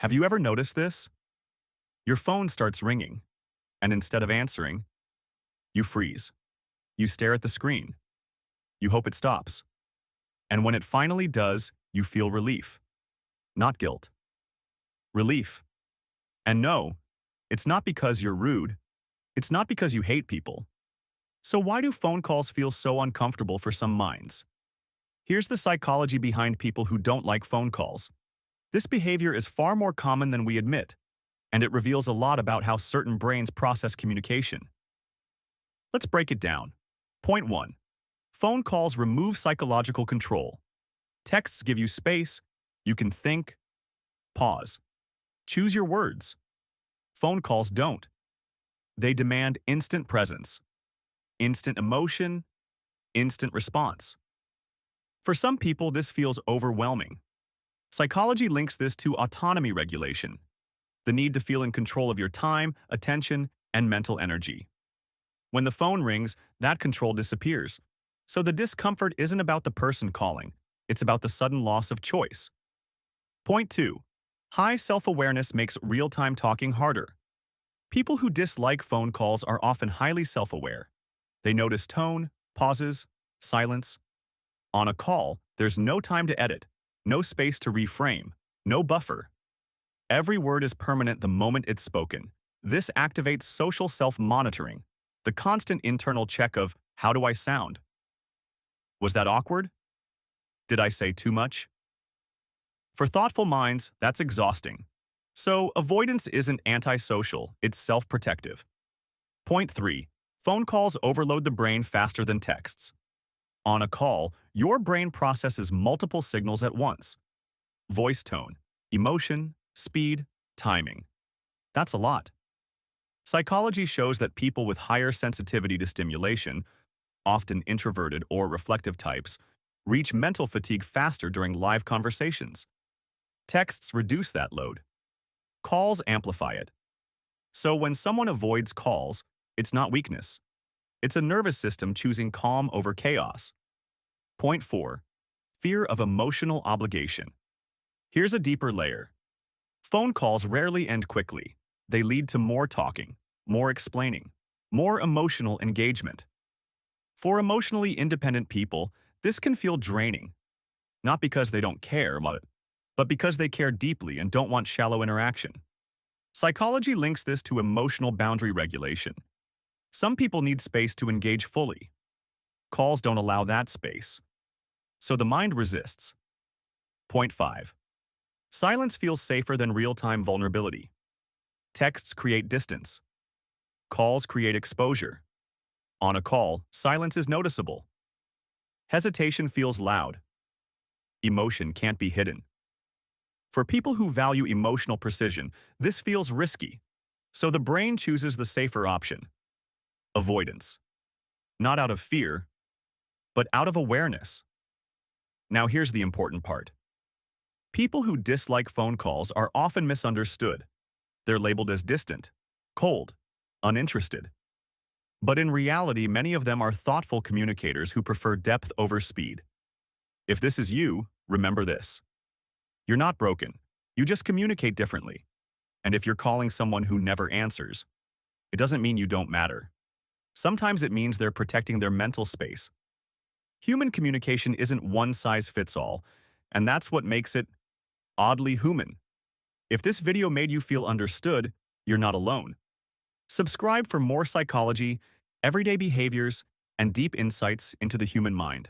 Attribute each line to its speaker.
Speaker 1: Have you ever noticed this? Your phone starts ringing, and instead of answering, you freeze. You stare at the screen. You hope it stops. And when it finally does, you feel relief, not guilt. Relief. And no, it's not because you're rude. It's not because you hate people. So why do phone calls feel so uncomfortable for some minds? Here's the psychology behind people who don't like phone calls. This behavior is far more common than we admit, and it reveals a lot about how certain brains process communication. Let's break it down. Point 1. Phone calls remove psychological control. Texts give you space. You can think, pause, choose your words. Phone calls don't. They demand instant presence, instant emotion, instant response. For some people, this feels overwhelming. Psychology links this to autonomy regulation, the need to feel in control of your time, attention, and mental energy. When the phone rings, that control disappears. So the discomfort isn't about the person calling, it's about the sudden loss of choice. Point 2. High self-awareness makes real-time talking harder. People who dislike phone calls are often highly self-aware. They notice tone, pauses, silence. On a call, there's no time to edit, no space to reframe, no buffer. Every word is permanent the moment it's spoken. This activates social self-monitoring, the constant internal check of, how do I sound? Was that awkward? Did I say too much? For thoughtful minds, that's exhausting. So, avoidance isn't antisocial, it's self-protective. Point 3. Phone calls overload the brain faster than texts. On a call, your brain processes multiple signals at once. Voice tone, emotion, speed, timing. That's a lot. Psychology shows that people with higher sensitivity to stimulation, often introverted or reflective types, reach mental fatigue faster during live conversations. Texts reduce that load. Calls amplify it. So when someone avoids calls, it's not weakness. It's a nervous system choosing calm over chaos. Point 4. Fear of emotional obligation. Here's a deeper layer. Phone calls rarely end quickly. They lead to more talking, more explaining, more emotional engagement. For emotionally independent people, this can feel draining. Not because they don't care, but because they care deeply and don't want shallow interaction. Psychology links this to emotional boundary regulation. Some people need space to engage fully. Calls don't allow that space. So the mind resists. Point 5. Silence feels safer than real-time vulnerability. Texts create distance. Calls create exposure. On a call, silence is noticeable. Hesitation feels loud. Emotion can't be hidden. For people who value emotional precision, this feels risky. So the brain chooses the safer option. Avoidance. Not out of fear, but out of awareness. Now here's the important part. People who dislike phone calls are often misunderstood. They're labeled as distant, cold, uninterested. But in reality, many of them are thoughtful communicators who prefer depth over speed. If this is you, remember this. You're not broken. You just communicate differently. And if you're calling someone who never answers, it doesn't mean you don't matter. Sometimes it means they're protecting their mental space. Human communication isn't one size fits all, and that's what makes it oddly human. If this video made you feel understood, you're not alone. Subscribe for more psychology, everyday behaviors, and deep insights into the human mind.